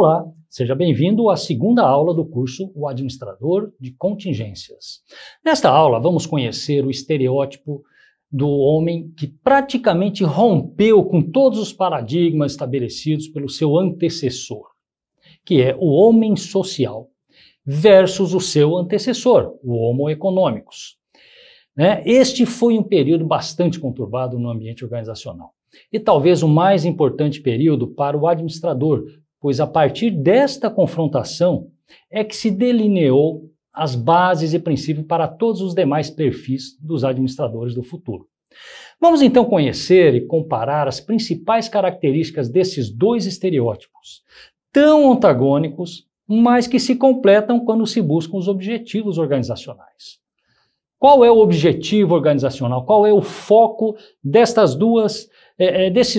Olá, seja bem-vindo à segunda aula do curso O Administrador de Contingências. Nesta aula, vamos conhecer o estereótipo do homem que praticamente rompeu com todos os paradigmas estabelecidos pelo seu antecessor, que é o homem social, versus o seu antecessor, o Homo economicus. Este foi um período bastante conturbado no ambiente organizacional e talvez o mais importante período para o administrador, pois a partir desta confrontação é que se delineou as bases e princípios para todos os demais perfis dos administradores do futuro. Vamos então conhecer e comparar as principais características desses dois estereótipos, tão antagônicos, mas que se completam quando se buscam os objetivos organizacionais. Qual é o objetivo organizacional? Qual é o foco desses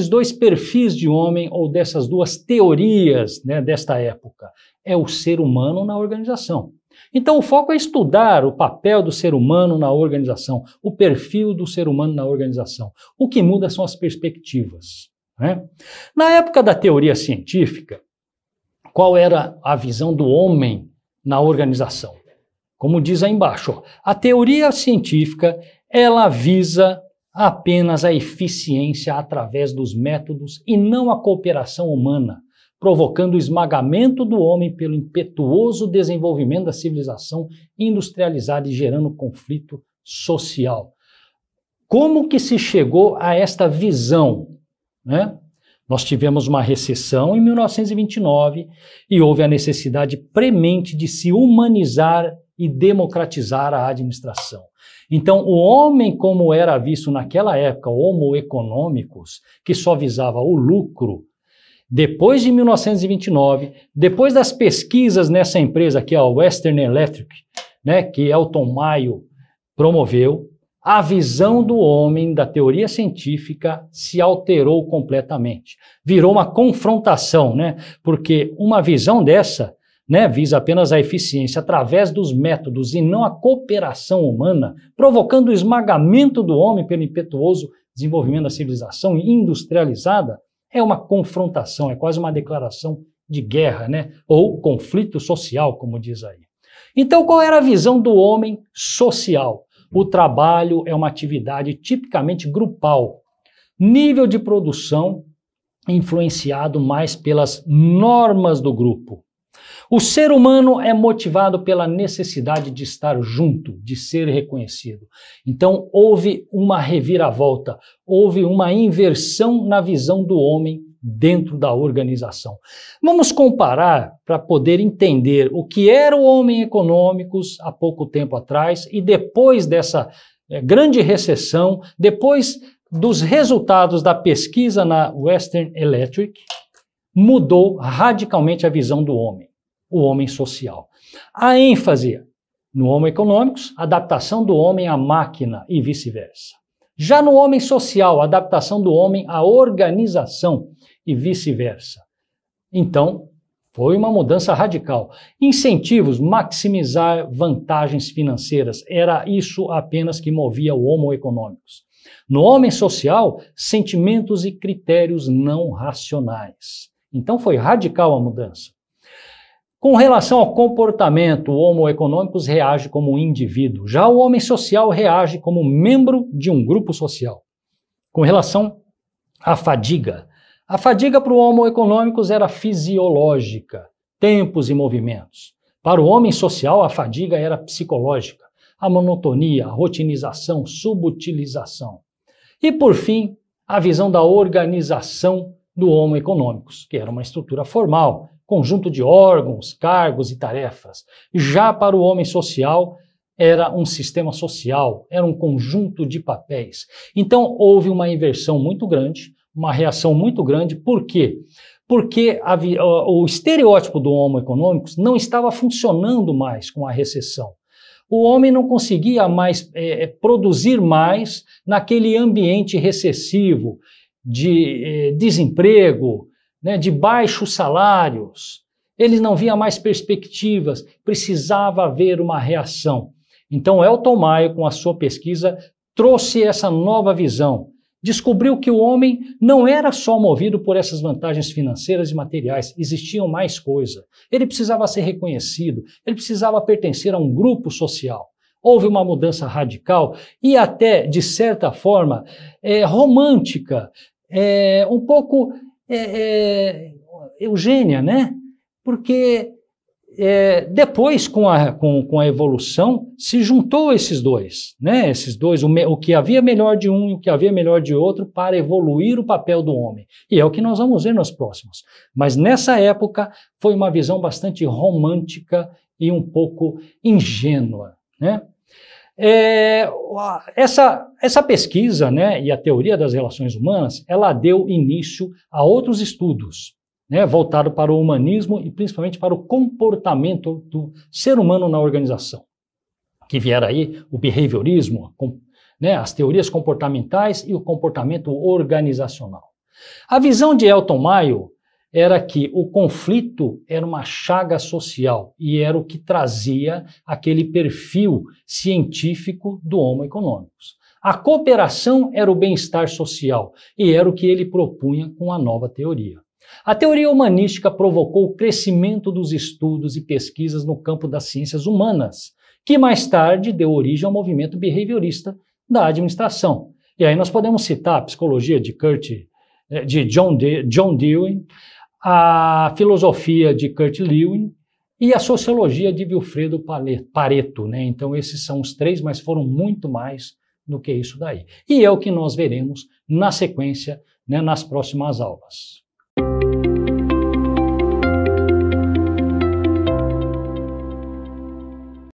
dois perfis de homem ou dessas duas teorias, desta época? É o ser humano na organização. Então o foco é estudar o papel do ser humano na organização, o perfil do ser humano na organização. O que muda são as perspectivas. Na época da teoria científica, qual era a visão do homem na organização? Como diz aí embaixo, a teoria científica, ela visa apenas a eficiência através dos métodos e não a cooperação humana, provocando o esmagamento do homem pelo impetuoso desenvolvimento da civilização industrializada e gerando conflito social. Como que se chegou a esta visão? Nós tivemos uma recessão em 1929 e houve a necessidade premente de se humanizar e democratizar a administração. Então, o homem, como era visto naquela época, o Homo economicus, que só visava o lucro, depois de 1929, depois das pesquisas nessa empresa aqui, a Western Electric, que Elton Mayo promoveu, a visão do homem, da teoria científica, se alterou completamente. Virou uma confrontação, porque uma visão dessa visa apenas a eficiência através dos métodos e não a cooperação humana, provocando o esmagamento do homem pelo impetuoso desenvolvimento da civilização industrializada, é uma confrontação, é quase uma declaração de guerra, ou conflito social, como diz aí. Então, qual era a visão do homem social? O trabalho é uma atividade tipicamente grupal, nível de produção influenciado mais pelas normas do grupo. O ser humano é motivado pela necessidade de estar junto, de ser reconhecido. Então, houve uma reviravolta, houve uma inversão na visão do homem dentro da organização. Vamos comparar para poder entender o que era o homem econômicos há pouco tempo atrás e depois dessa grande recessão, depois dos resultados da pesquisa na Western Electric, mudou radicalmente a visão do homem, o homem social. A ênfase no Homo economicus, adaptação do homem à máquina e vice-versa. Já no homem social, adaptação do homem à organização e vice-versa. Então, foi uma mudança radical. Incentivos, maximizar vantagens financeiras, era isso apenas que movia o Homo economicus. No homem social, sentimentos e critérios não racionais. Então foi radical a mudança. Com relação ao comportamento, o Homo economicus reage como um indivíduo. Já o homem social reage como membro de um grupo social. Com relação à fadiga, a fadiga para o Homo economicus era fisiológica, tempos e movimentos. Para o homem social, a fadiga era psicológica, a monotonia, a rotinização, subutilização. E, por fim, a visão da organização do Homo economicus, que era uma estrutura formal, conjunto de órgãos, cargos e tarefas. Já para o homem social, era um sistema social, era um conjunto de papéis. Então, houve uma inversão muito grande, uma reação muito grande. Por quê? Porque o estereótipo do Homo economicus não estava funcionando mais com a recessão. O homem não conseguia mais produzir mais naquele ambiente recessivo de desemprego, de baixos salários. Ele não via mais perspectivas, precisava haver uma reação. Então, Elton Mayo, com a sua pesquisa, trouxe essa nova visão descobriu que o homem não era só movido por essas vantagens financeiras e materiais, existiam mais coisas. Ele precisava ser reconhecido, ele precisava pertencer a um grupo social. Houve uma mudança radical e até, de certa forma, romântica, um pouco Eugênia, né? Porque depois, com a evolução, se juntou esses dois, né? Esses dois, o que havia melhor de um e o que havia melhor de outro, para evoluir o papel do homem. E é o que nós vamos ver nos próximos. Mas nessa época foi uma visão bastante romântica e um pouco ingênua, né? Essa pesquisa, né, e a teoria das relações humanas, ela deu início a outros estudos, né, voltado para o humanismo e principalmente para o comportamento do ser humano na organização. Que vier aí o behaviorismo, né, as teorias comportamentais e o comportamento organizacional. A visão de Elton Mayo era que o conflito era uma chaga social e era o que trazia aquele perfil científico do Homo economicus. A cooperação era o bem-estar social e era o que ele propunha com a nova teoria. A teoria humanística provocou o crescimento dos estudos e pesquisas no campo das ciências humanas, que mais tarde deu origem ao movimento behaviorista da administração. E aí nós podemos citar a psicologia de John Dewey, a filosofia de Kurt Lewin e a sociologia de Vilfredo Pareto, né? Então esses são os três, mas foram muito mais do que isso daí. E é o que nós veremos na sequência, né, nas próximas aulas.